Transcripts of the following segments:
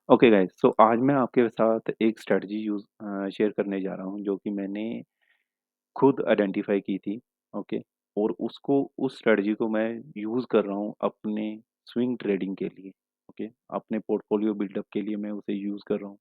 Okay guys, सो आज मैं आपके साथ एक स्ट्रेटजी शेयर करने जा रहा हूँ जो कि मैंने खुद आइडेंटिफाई की थी। ओके। और उसको उस स्ट्रेटजी को मैं यूज़ कर रहा हूँ अपने स्विंग ट्रेडिंग के लिए। ओके। अपने पोर्टफोलियो बिल्डअप के लिए मैं उसे यूज़ कर रहा हूँ।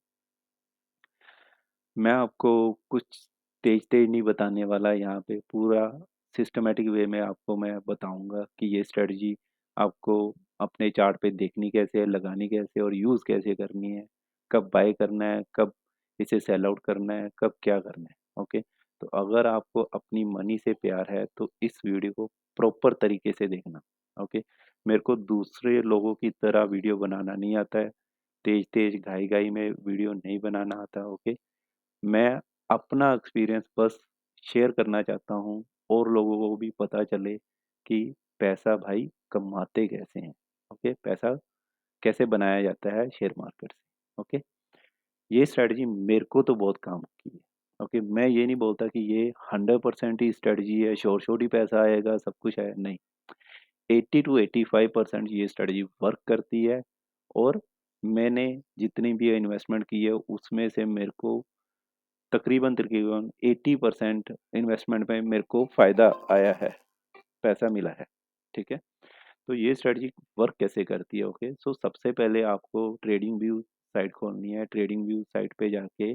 मैं आपको कुछ तेज-तेज नहीं बताने वाला यहाँ पे, पूरा सिस्टमैटिक वे में आपको मैं बताऊँगा कि ये स्ट्रैटेजी आपको अपने चार्ट पे देखनी कैसे है, लगानी कैसे है और यूज़ कैसे करनी है, कब बाय करना है, कब इसे सेल आउट करना है, कब क्या करना है, ओके? तो अगर आपको अपनी मनी से प्यार है, तो इस वीडियो को प्रॉपर तरीके से देखना, ओके? मेरे को दूसरे लोगों की तरह वीडियो बनाना नहीं आता है, तेज़-तेज़, घाई-घाई में वीडियो नहीं बनाना आता, ओके? मैं अपना एक्सपीरियंस बस शेयर करना चाहता हूँ और लोगों को भी पता चले कि पैसा भाई कमाते कैसे हैं। ओके, पैसा कैसे बनाया जाता है शेयर मार्केट से। ओके, ये स्ट्रेटजी मेरे को तो बहुत काम की है। ओके, मैं ये नहीं बोलता कि ये 100% ही स्ट्रेटजी है, श्योर श्योर ही पैसा आएगा, सब कुछ है, नहीं। 80 टू 85% ये स्ट्रेटजी वर्क करती है। और मैंने जितनी भी इन्वेस्टमेंट की है उसमें से मेरे को तकरीबन-तकरीबन 80% इन्वेस्टमेंट में मेरे को फ़ायदा आया है, पैसा मिला है, ठीक है? तो ये स्ट्रैटेजी वर्क कैसे करती है, ओके? सो सबसे पहले आपको ट्रेडिंग व्यू साइट खोलनी है, ट्रेडिंग व्यू साइट पे जाके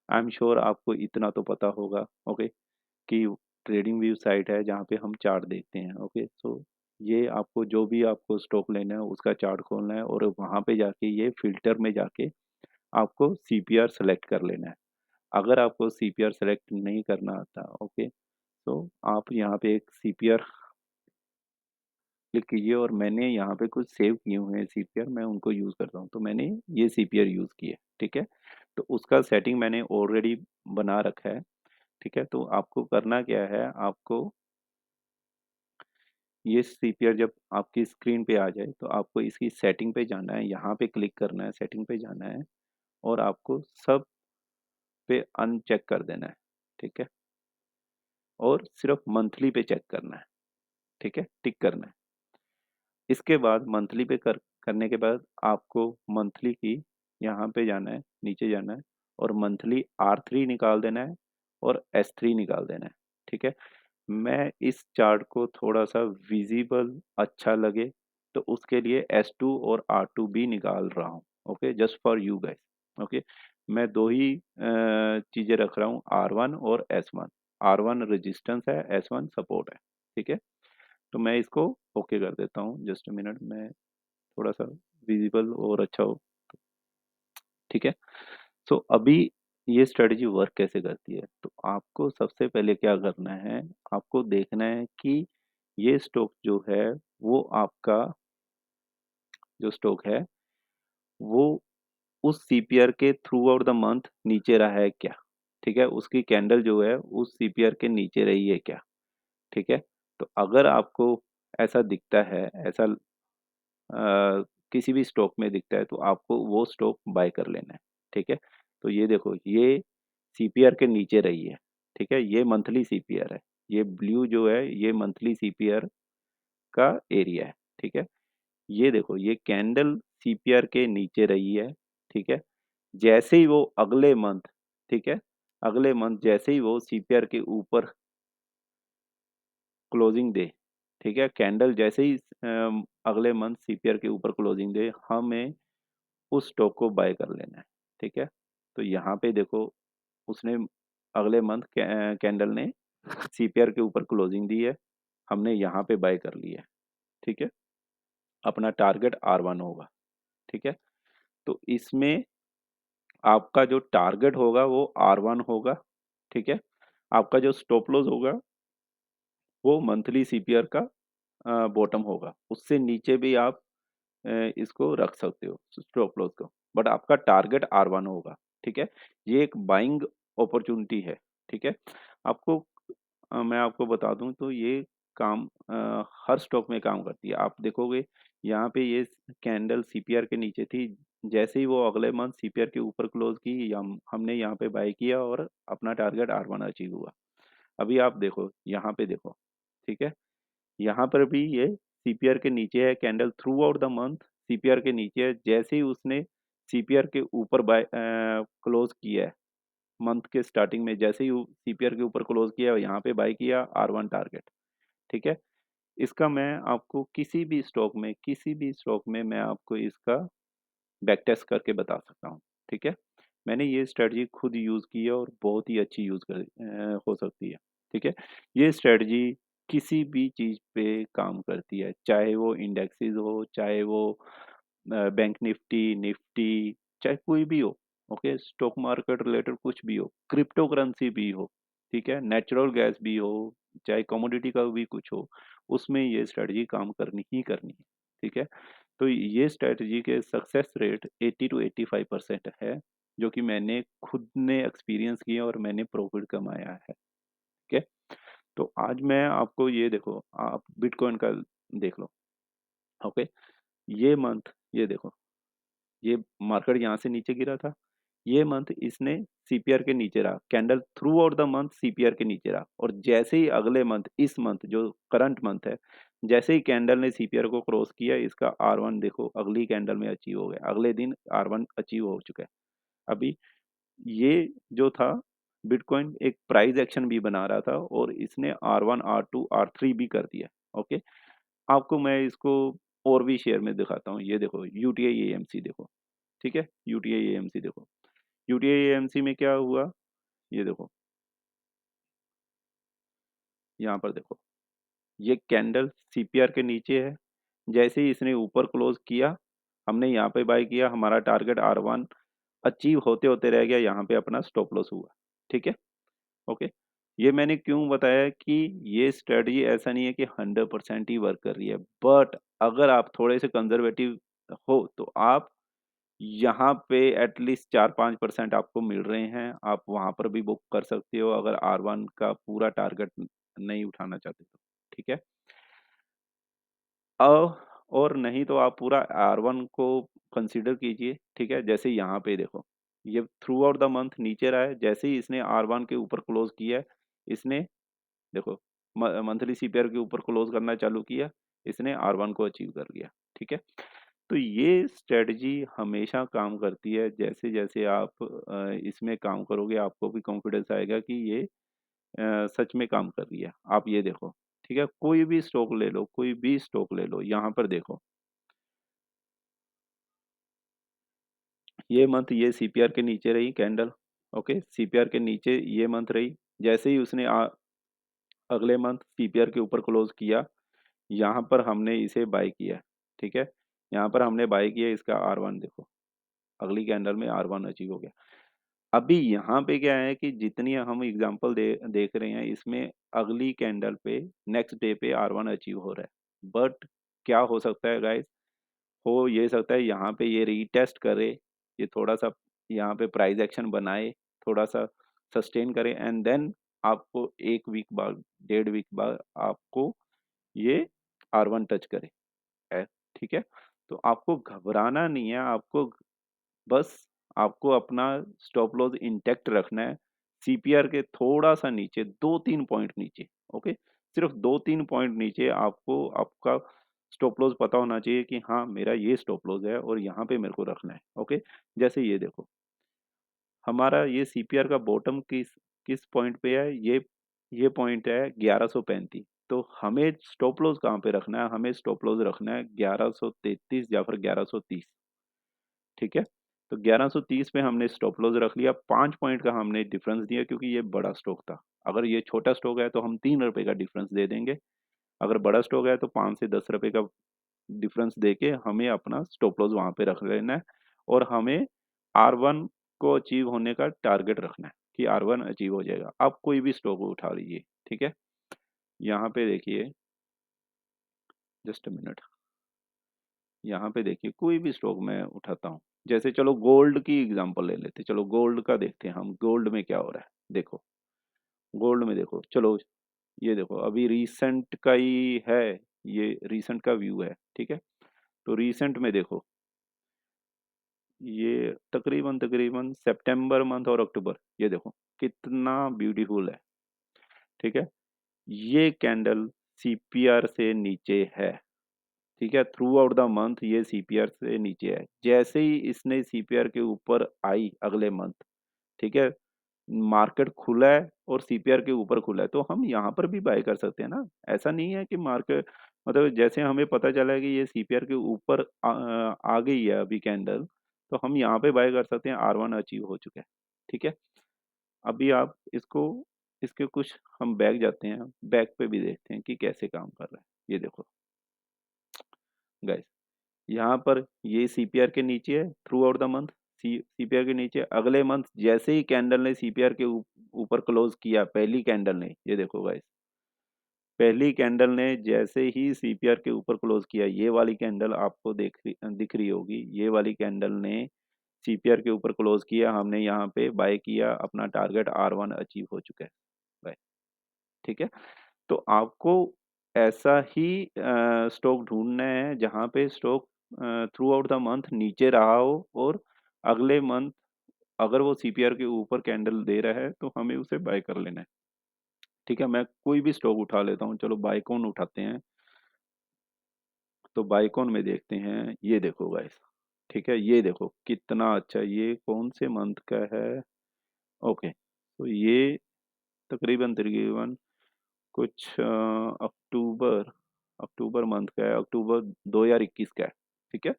आई एम श्योर आपको इतना तो पता होगा, ओके? कि ट्रेडिंग व्यू साइट है जहाँ पे हम चार्ट देखते हैं, ओके? सो ये आपको जो भी आपको स्टॉक लेना है उसका चार्ट खोलना है और वहाँ पे जाके ये फ़िल्टर में जाके आपको सीपीआर सेलेक्ट कर लेना है। अगर आपको सीपीआर सेलेक्ट नहीं करना आता, ओके, तो आप यहाँ पे एक सीपीआर क्लिक कीजिए और मैंने यहाँ पे कुछ सेव किए हुए हैं सीपीआर, मैं उनको यूज़ करता हूँ, तो मैंने ये सीपीआर यूज़ की है, ठीक है? तो उसका सेटिंग मैंने ऑलरेडी बना रखा है, ठीक है? तो आपको करना क्या है, आपको ये सीपीआर जब आपकी स्क्रीन पे आ जाए तो आपको इसकी सेटिंग पे जाना है, यहाँ पे क्लिक करना है, सेटिंग पे जाना है और आपको सब पे अनचेक कर देना है, ठीक है? और सिर्फ मंथली पे चेक करना है, ठीक है? टिक करना है। इसके बाद मंथली पे करने के बाद आपको मंथली की यहाँ पे जाना है, नीचे जाना है और मंथली R3 निकाल देना है और S3 निकाल देना है, ठीक है? मैं इस चार्ट को थोड़ा-सा विज़िबल अच्छा लगे, तो उसके लिए S2 और R2 भी निकाल रहा हूँ, okay? Just for you guys, okay? मैं 2 ही चीज़ें रख रहा हूँ, R1 और S1। R1 रेजिस्टेंस है, S1 सपोर्ट है, ठीक है? तो मैं इसको ओके कर देता हूँ, जस्ट अ मिनट, मैं थोड़ा-सा विज़िबल और अच्छा हो, ठीक है? सो अभी ये स्ट्रैटेजी वर्क कैसे करती है? तो आपको सबसे पहले क्या करना है, आपको देखना है कि ये स्टॉक जो है, वो आपका जो स्टॉक है, वो उस सीपीआर के थ्रू आउट द मंथ नीचे रहा है क्या? ठीक है? उसकी कैंडल जो है, उस सीपीआर के नीचे रही है क्या? ठीक है? तो अगर आपको ऐसा दिखता है, ऐसा किसी भी स्टॉक में दिखता है तो आपको वो स्टॉक बाय कर लेना है, ठीक है? तो ये देखो, ये सीपीआर के नीचे रही है, ठीक है? ये मंथली सीपीआर है, ये ब्लू जो है ये मंथली सीपीआर का एरिया है, ठीक है? ये देखो, ये कैंडल सीपीआर के नीचे रही है, ठीक है? जैसे ही वो अगले मंथ, ठीक है? अगले मंथ जैसे ही वो सीपीआर के ऊपर क्लोजिंग दे, ठीक है? कैंडल जैसे ही अगले मंथ सीपीआर के ऊपर क्लोजिंग दे, हमें उस स्टॉक को बाय कर लेना है, ठीक है? तो यहाँ पे देखो, उसने अगले मंथ कैंडल ने सीपीआर के ऊपर क्लोजिंग दी है, हमने यहाँ पे बाय कर लिया है, ठीक है? अपना टारगेट R1 होगा, ठीक है? तो इसमें आपका जो टारगेट होगा वो R1 होगा, ठीक है? आपका जो स्टॉप लॉस होगा वो मंथली सीपीआर का बॉटम होगा, उससे नीचे भी आप इसको रख सकते हो स्टॉप लॉस को, बट आपका टारगेट R1 होगा, ठीक है? ये एक बाइंग अपॉर्चुनिटी है, ठीक है? आपको मैं आपको बता दूं तो ये काम हर स्टॉक में काम करती है। आप देखोगे यहाँ पे ये कैंडल सीपीआर के नीचे थी, जैसे ही वो अगले मंथ सीपीआर के ऊपर क्लोज की, हमने यहाँ पे बाय किया और अपना टारगेट R1 अचीव हुआ। अभी आप देखो, यहाँ पे देखो, ठीक है? यहाँ पर भी ये सीपीआर के नीचे है, candle through out the month CPR के नीचे है, जैसे ही उसने सीपीआर के ऊपर बाय क्लोज किया है, मंथ के स्टार्टिंग में जैसे ही सीपीआर के ऊपर क्लोज किया है, यहाँ पे बाय किया R1 टारगेट, ठीक है। इसका मैं आपको किसी भी स्टॉक में मैं आपको इसका बैक टेस्ट करके बता सकता हूँ, ठीक है। मैंने ये स्ट्रेटजी खुद यूज़ की है और बहुत ही अच्छी हो सकती है, ठीक है। ये स्ट्रेटजी किसी भी चीज़ पे काम करती है, चाहे वो इंडेक्सेस हो, चाहे वो बैंक निफ्टी, निफ्टी, चाहे कोई भी हो, ओके। स्टॉक मार्केट रिलेटेड कुछ भी हो, क्रिप्टो करेंसी भी हो, ठीक है, नेचुरल गैस भी हो, चाहे कमोडिटी का भी कुछ हो, उसमें ये स्ट्रेटजी काम करनी ही करनी है, ठीक है। तो ये स्ट्रेटजी के सक्सेस रेट 80 टू 85% है, जो कि मैंने खुद ने एक्सपीरियंस किया और मैंने प्रॉफिट कमाया है, ठीक है। तो आज मैं आपको ये देखो, आप बिटकॉइन का देख लो, ओके। ये मंथ, ये देखो, ये मार्केट यहाँ से नीचे गिरा था, ये मंथ इसने सीपीआर के नीचे रहा, candle through out the month CPR के नीचे रहा, और जैसे ही अगले मंथ, इस मंथ जो करंट मंथ है, जैसे ही कैंडल ने सीपीआर को क्रॉस किया, इसका R1 देखो अगली कैंडल में अचीव हो गया, अगले दिन R1 अचीव हो चुका है। अभी ये जो था, बिटकॉइन एक प्राइस एक्शन भी बना रहा था और इसने R1 R2 R3 भी कर दिया, ओके। आपको मैं इसको और भी शेयर में दिखाता हूँ, ये देखो यूटीआई एएमसी देखो, ठीक है, यूटीआई एएमसी देखो, यूटीआई एएमसी में क्या हुआ, ये देखो, यहाँ पर देखो, ये कैंडल सीपीआर के नीचे है, जैसे ही इसने ऊपर क्लोज किया, हमने यहाँ पे बाय किया, हमारा टारगेट R1 अचीव होते होते रह गया, यहाँ पे अपना स्टॉप लॉस हुआ, ठीक है, ओके। ये मैंने क्यों बताया कि ये स्ट्रेटजी ऐसा नहीं है कि 100% ही वर्क कर रही है, बट अगर आप थोड़े से कंजर्वेटिव हो तो आप यहाँ पे एटलीस्ट 4-5% आपको मिल रहे हैं, आप वहाँ पर भी बुक कर सकते हो अगर R1 का पूरा टारगेट नहीं उठाना चाहते तो, ठीक है। और नहीं तो आप पूरा R1 को कंसीडर कीजिए, ठीक है। जैसे यहाँ पे देखो, ये थ्रू आउट द मंथ नीचे रहा है, जैसे ही इसने R1 के ऊपर क्लोज किया है, इसने देखो मंथली सीपीआर के ऊपर क्लोज करना चालू किया, इसने R1 को अचीव कर लिया, ठीक है। तो ये स्ट्रेटजी हमेशा काम करती है, जैसे जैसे आप इसमें काम करोगे आपको भी कॉन्फिडेंस आएगा कि ये सच में काम कर रही है। आप ये देखो, ठीक है, कोई भी स्टॉक ले लो, कोई भी स्टॉक ले लो, यहाँ पर देखो, ये मंथ ये सीपीआर के नीचे रही कैंडल, ओके, सीपीआर के नीचे ये मंथ रही, जैसे ही उसने अगले मंथ सीपीआर के ऊपर क्लोज किया, यहाँ पर हमने इसे बाय किया, ठीक है। यहाँ पर हमने बाय किया, इसका R1 देखो, अगली कैंडल में R1 अचीव हो गया। अभी यहाँ पे क्या है कि जितनी हम एग्जांपल देख रहे हैं, इसमें अगली कैंडल पे नेक्स्ट डे पे R1 अचीव हो रहा है, बट क्या हो सकता है गाइस, हो ये सकता है यहाँ पे ये रीटेस्ट करे, ये थोड़ा सा यहाँ पे प्राइस एक्शन बनाए, थोड़ा सा सस्टेन करे, एंड देन आपको एक वीक बाद, 1.5 वीक बाद आपको ये R1 टच करे, है, ठीक है। तो आपको घबराना नहीं है, बस आपको अपना स्टॉप लॉस इंटैक्ट रखना है, सीपीआर के थोड़ा सा नीचे, 2-3 पॉइंट नीचे, ओके। सिर्फ 2-3 पॉइंट नीचे आपको आपका स्टॉप लॉस पता होना चाहिए कि हाँ मेरा ये स्टॉप लॉस है और यहाँ पे मेरे को रखना है, ओके। जैसे ये देखो, हमारा ये सीपीआर का बॉटम किस किस पॉइंट पे है, ये पॉइंट है 1135। तो हमें स्टॉप लॉस कहाँ पे रखना है, हमें स्टॉप लॉस रखना है 1133 या फिर 1130, ठीक है। तो 1130 पे हमने स्टॉप लॉस रख लिया, 5 पॉइंट का हमने डिफरेंस दिया क्योंकि ये बड़ा स्टॉक था। अगर ये छोटा स्टॉक है तो हम 3 रुपए का डिफरेंस दे देंगे, अगर बड़ा स्टॉक है तो 5 से 10 रुपए का डिफरेंस देके हमें अपना स्टॉप लॉस वहां पे रख लेना है, और हमें R1 को अचीव होने का टारगेट रखना है कि R1 अचीव हो जाएगा। आप कोई भी स्टॉक उठा लीजिए, ठीक है। यहाँ पे देखिए, जस्ट अ मिनट, यहाँ पे देखिए कोई भी स्टॉक मैं उठाता हूँ, जैसे चलो गोल्ड की एग्जांपल ले लेते हैं, चलो गोल्ड का देखते हैं हम, गोल्ड में क्या हो रहा है देखो, गोल्ड में देखो, चलो ये देखो, अभी रीसेंट का ही है, ये रीसेंट का व्यू है, ठीक है। तो रीसेंट में देखो, ये तकरीबन तकरीबन सितंबर मंथ और अक्टूबर, ये देखो कितना ब्यूटीफुल है, ठीक है। ये कैंडल सीपीआर से नीचे है, ठीक है, थ्रू आउट द मंथ ये सीपीआर से नीचे है। जैसे ही इसने सीपीआर के ऊपर आई अगले मंथ, ठीक है, मार्केट खुला है और सीपीआर के ऊपर खुला है, तो हम यहाँ पर भी बाय कर सकते हैं ना। ऐसा नहीं है कि मार्केट, मतलब जैसे हमें पता चला है कि ये सीपीआर के ऊपर आ गई है अभी कैंडल, तो हम यहाँ पे बाय कर सकते हैं। R1 अचीव हो चुका है, ठीक है। अभी आप इसको, इसके कुछ हम बैक जाते हैं, बैक पे भी देखते हैं कि कैसे काम कर रहा है। ये देखो गाइस, यहाँ पर ये सीपीआर के नीचे है through out the month. CPR के नीचे अगले मंथ जैसे ही कैंडल ने सीपीआर के ऊपर क्लोज किया, पहली कैंडल ने, ये देखो गाइस, पहली कैंडल ने जैसे ही सीपीआर के ऊपर क्लोज किया, ये वाली कैंडल आपको दिख रही होगी, ये वाली कैंडल ने सीपीआर के ऊपर क्लोज किया, हमने यहाँ पे बाय किया, अपना टारगेट R1 अचीव हो चुका है बाय, ठीक है। तो आपको ऐसा ही स्टॉक ढूंढना है जहां पे stock through out the month नीचे रहा हो, और अगले मंथ अगर वो सीपीआर के ऊपर कैंडल दे रहा है तो हमें उसे बाय कर लेना है, ठीक है। मैं कोई भी स्टॉक उठा लेता हूँ, चलो बाइकॉन उठाते हैं। तो बाइकॉन में देखते हैं, ये देखो गाइस, ठीक है, ये देखो कितना अच्छा, ये कौन से मंथ का है। ओके, तो ये तकरीबन तकरीबन कुछ अक्टूबर, अक्टूबर मंथ का है, अक्टूबर 2021 का है, ठीक है।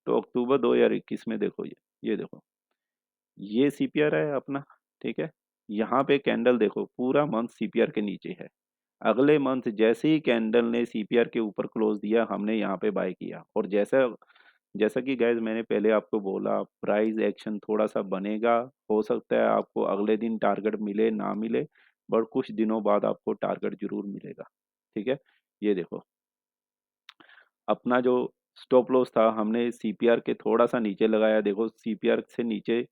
तो अक्टूबर 2021 में देखो, ये देखो, ये सीपीआर है अपना, ठीक है। यहाँ पे कैंडल देखो, पूरा मंथ सीपीआर के नीचे है। अगले मंथ जैसे ही कैंडल ने सीपीआर के ऊपर क्लोज दिया, हमने यहाँ पे बाय किया, और जैसा जैसा कि गाइज मैंने पहले आपको बोला, प्राइस एक्शन थोड़ा सा बनेगा। हो सकता है आपको अगले दिन टारगेट मिले ना मिले, बट कुछ दिनों बाद आपको टारगेट जरूर मिलेगा, ठीक है। ये देखो, अपना जो स्टॉप लॉस था हमने सीपीआर के थोड़ा सा नीचे लगाया, देखो सीपीआर से नीचे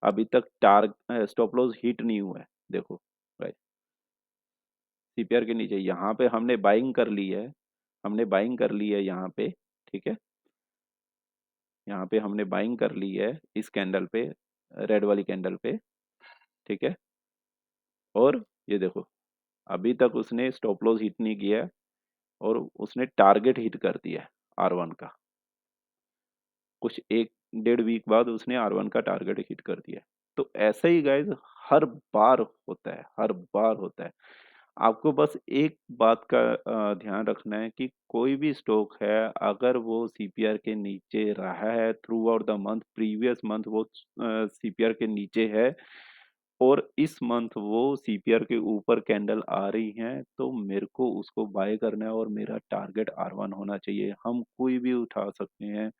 अभी तक स्टॉप लॉस हिट नहीं हुआ है, देखो सीपीआर के नीचे, यहाँ पे हमने बाइंग कर ली है, हमने बाइंग कर ली है यहाँ पे, ठीक है। यहाँ पे हमने बाइंग कर ली है इस कैंडल पे, रेड वाली कैंडल पे, ठीक है। और ये देखो, अभी तक उसने स्टॉप लॉस हिट नहीं किया है, और उसने टारगेट हिट कर दिया है R1 का। कुछ एक डेढ़ वीक बाद उसने R1 का टारगेट हिट कर दिया है। तो ऐसा ही गाइज हर बार होता है, हर बार होता है। आपको बस एक बात का ध्यान रखना है कि कोई भी स्टॉक है, अगर वो सीपीआर के नीचे रहा है through out the month, previous month वो सीपीआर के नीचे है, और इस मंथ वो सीपीआर के ऊपर कैंडल आ रही हैं, तो मेरे को उसको बाय करना है, और मेरा टारगेट R1 होना चाहिए। हम कोई भी उठा सकते हैं,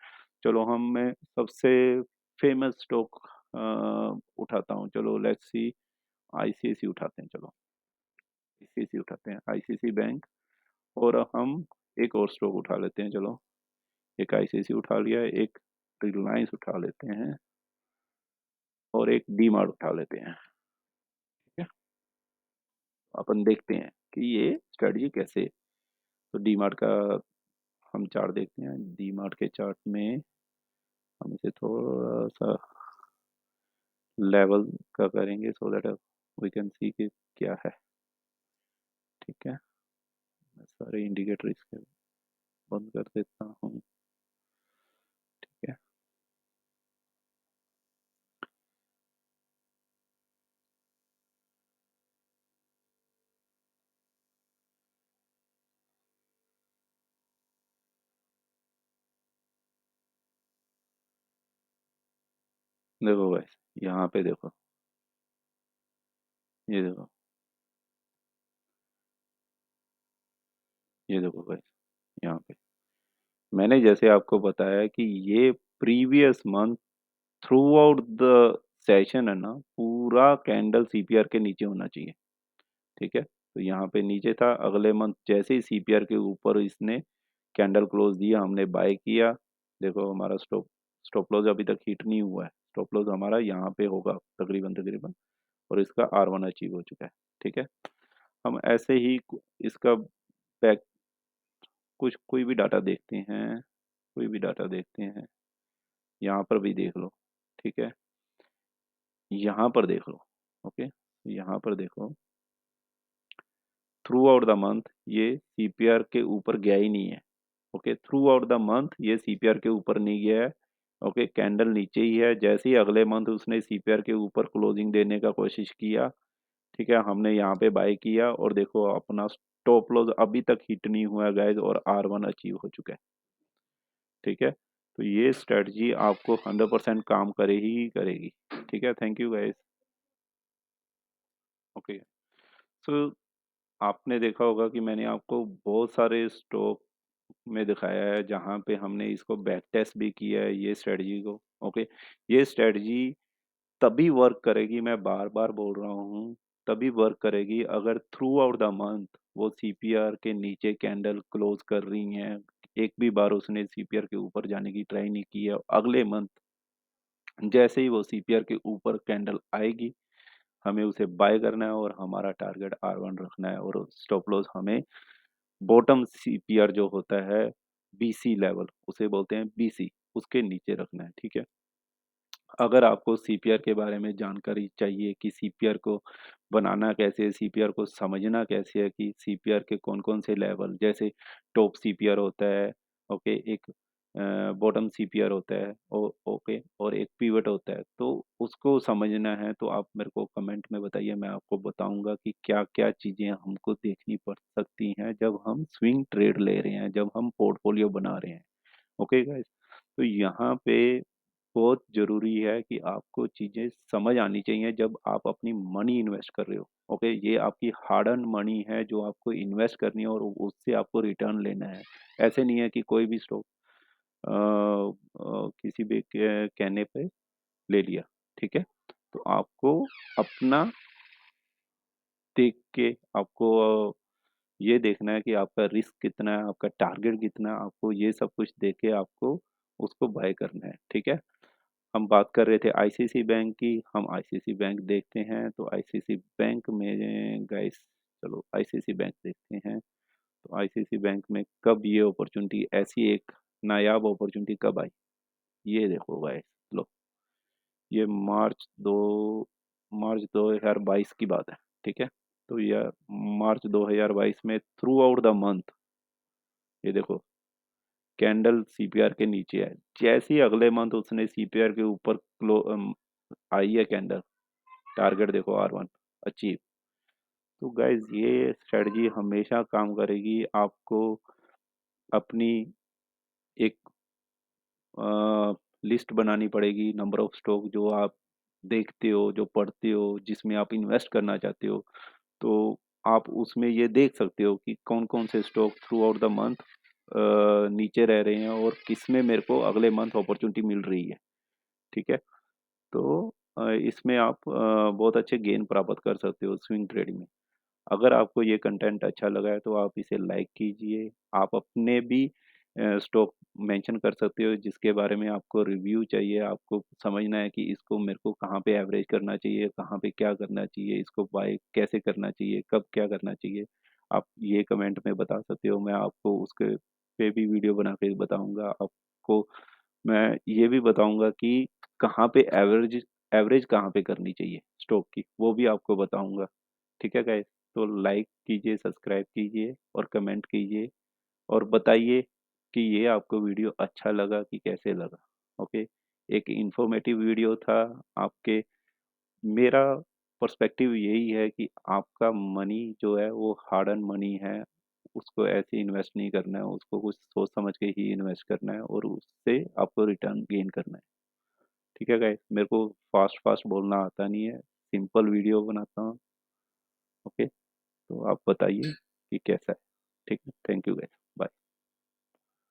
चलो हम मैं सबसे फेमस स्टॉक उठाता हूँ, चलो लेट्स सी, आईसीआईसी उठाते हैं, चलो आईसीआईसी उठाते हैं, आईसीआईसी बैंक। और हम एक और स्टॉक उठा लेते हैं, चलो एक आईसीआईसी उठा लिया, एक रिलायंस उठा लेते हैं, और एक डी मार्ट उठा लेते हैं, ठीक है। अपन देखते हैं कि ये स्ट्रेटजी कैसे। तो डी मार्ट का हम चार्ट देखते हैं, डी मार्ट के चार्ट में हम इसे थोड़ा सा लेवल का करेंगे, so that we can see कि क्या है, ठीक है। मैं सारे इंडिकेटर इसके बंद कर देता हूँ, ठीक है। देखो गाइस, यहाँ पे देखो, ये देखो, ये देखो गाइस, यहाँ पे मैंने जैसे आपको बताया कि ये previous month through out the session है ना, पूरा कैंडल सीपीआर के नीचे होना चाहिए, ठीक है। तो यहाँ पे नीचे था, अगले मंथ जैसे ही सीपीआर के ऊपर इसने कैंडल क्लोज दिया, हमने बाय किया। देखो हमारा स्टॉप स्टॉप लॉस अभी तक हिट नहीं हुआ है, स्टॉप लॉस हमारा यहाँ पे होगा तकरीबन तकरीबन, और इसका R1 अचीव हो चुका है, ठीक है। हम ऐसे ही इसका बैक कुछ कोई भी डाटा देखते हैं, कोई भी डाटा देखते हैं, यहाँ पर भी देख लो, ठीक है। यहाँ पर देख लो, ओके, यहाँ पर देखो, थ्रू आउट द मंथ ये सीपीआर के ऊपर गया ही नहीं है, okay, through out the month ये सीपीआर के ऊपर नहीं गया है। ओके, कैंडल नीचे ही है। जैसे ही अगले मंथ उसने सीपीआर के ऊपर क्लोजिंग देने का कोशिश किया, ठीक है, हमने यहाँ पे बाय किया और देखो अपना स्टॉप लॉस अभी तक हिट नहीं हुआ है गाइस, और R1 अचीव हो चुका है। ठीक है, तो ये स्ट्रेटजी आपको 100% काम करे ही करेगी। ठीक है, थैंक यू गाइस। ओके, सो आपने देखा होगा कि मैंने आपको बहुत सारे स्टॉक में दिखाया है जहाँ पे हमने इसको बैक टेस्ट भी किया है ये स्ट्रेटजी को। ओके, ये स्ट्रेटजी तभी वर्क करेगी, मैं बार बार बोल रहा हूँ, तभी वर्क करेगी अगर थ्रू आउट द मंथ वो सीपीआर के नीचे कैंडल क्लोज कर रही हैं। एक भी बार उसने सीपीआर के ऊपर जाने की ट्राई नहीं की है। अगले मंथ जैसे ही वो सीपीआर के ऊपर कैंडल आएगी, हमें उसे बाय करना है और हमारा टारगेट R1 रखना है, और स्टॉप लॉस हमें बॉटम सीपीआर जो होता है, बीसी लेवल उसे बोलते हैं, बीसी, उसके नीचे रखना है। ठीक है, अगर आपको सीपीआर के बारे में जानकारी चाहिए कि सीपीआर को बनाना कैसे है, सीपीआर को समझना कैसे है, कि सीपीआर के कौन-कौन से लेवल, जैसे टॉप सीपीआर होता है, ओके, एक बॉटम सीपीआर होता है, ओके, और एक पिवट होता है, तो उसको समझना है तो आप मेरे को कमेंट में बताइए, मैं आपको बताऊंगा कि क्या-क्या चीज़ें हमको देखनी पड़ सकती हैं जब हम स्विंग ट्रेड ले रहे हैं, जब हम पोर्टफोलियो बना रहे हैं। ओके गाइस, तो यहाँ पे बहुत ज़रूरी है कि आपको चीज़ें समझ आनी चाहिए जब आप अपनी मनी इन्वेस्ट कर रहे हो। ओके, ये आपकी हार्ड अर्न मनी है जो आपको इन्वेस्ट करनी है और उससे आपको रिटर्न लेना है। ऐसे नहीं है कि कोई भी स्टॉक किसी भी के कहने पे ले लिया। ठीक है, तो आपको अपना देख के आपको ये देखना है कि आपका रिस्क कितना है, आपका टारगेट कितना है, आपको ये सब कुछ देख के आपको उसको बाय करना है। ठीक है, हम बात कर रहे थे आईसीआईसी बैंक की, हम आईसीआईसी बैंक देखते हैं, तो आईसीआईसी बैंक में गाइस, चलो आईसीआईसी बैंक देखते हैं। तो आईसीआईसी बैंक में कब ये अपॉर्चुनिटी, ऐसी एक नायाब अपॉर्चुनिटी कब आई, ये देखो गाइस, लो, ये मार्च 2022 की बात है। ठीक है, तो यह मार्च 2022 में थ्रू आउट द मंथ ये देखो कैंडल सीपीआर के नीचे है। जैसे ही अगले मंथ उसने सीपीआर के ऊपर आई है कैंडल, टारगेट देखो R1 अचीव। तो गाइज ये स्ट्रेटजी हमेशा काम करेगी। आपको अपनी एक लिस्ट बनानी पड़ेगी, नंबर ऑफ स्टॉक जो आप देखते हो, जो पढ़ते हो, जिसमें आप इन्वेस्ट करना चाहते हो। तो आप उसमें ये देख सकते हो कि कौन कौन से stock through out the month नीचे रह रहे हैं और किसमें मेरे को अगले मंथ अपॉर्चुनिटी मिल रही है। ठीक है, तो इसमें आप बहुत अच्छे गेन प्राप्त कर सकते हो स्विंग ट्रेडिंग में। अगर आपको ये कंटेंट अच्छा लगा है तो आप इसे लाइक कीजिए। आप अपने भी स्टॉक मेंशन कर सकते हो जिसके बारे में आपको रिव्यू चाहिए। आपको समझना है कि इसको मेरे को कहाँ पे एवरेज करना चाहिए, कहाँ पे क्या करना चाहिए, इसको बाय कैसे करना चाहिए, कब क्या करना चाहिए। आप ये कमेंट में बता सकते हो, मैं आपको उसके पे भी वीडियो बना के बताऊँगा। आपको मैं ये भी बताऊँगा कि कहाँ पे एवरेज एवरेज कहाँ पे करनी चाहिए स्टॉक की, वो भी आपको बताऊँगा। ठीक है गाइस? तो लाइक कीजिए, सब्सक्राइब कीजिए और कमेंट कीजिए और बताइए कि ये आपको वीडियो अच्छा लगा कि कैसे लगा। ओके, एक इन्फॉर्मेटिव वीडियो था आपके। मेरा पर्सपेक्टिव यही है कि आपका मनी जो है वो हार्ड अर्न मनी है, उसको ऐसे इन्वेस्ट नहीं करना है, उसको कुछ सोच समझ के ही इन्वेस्ट करना है और उससे आपको रिटर्न गेन करना है। ठीक है गाइस, मेरे को फास्ट फास्ट बोलना आता नहीं है, सिंपल वीडियो बनाता हूँ। ओके, तो आप बताइए कि कैसा है। ठीक है, थैंक यू गाइस।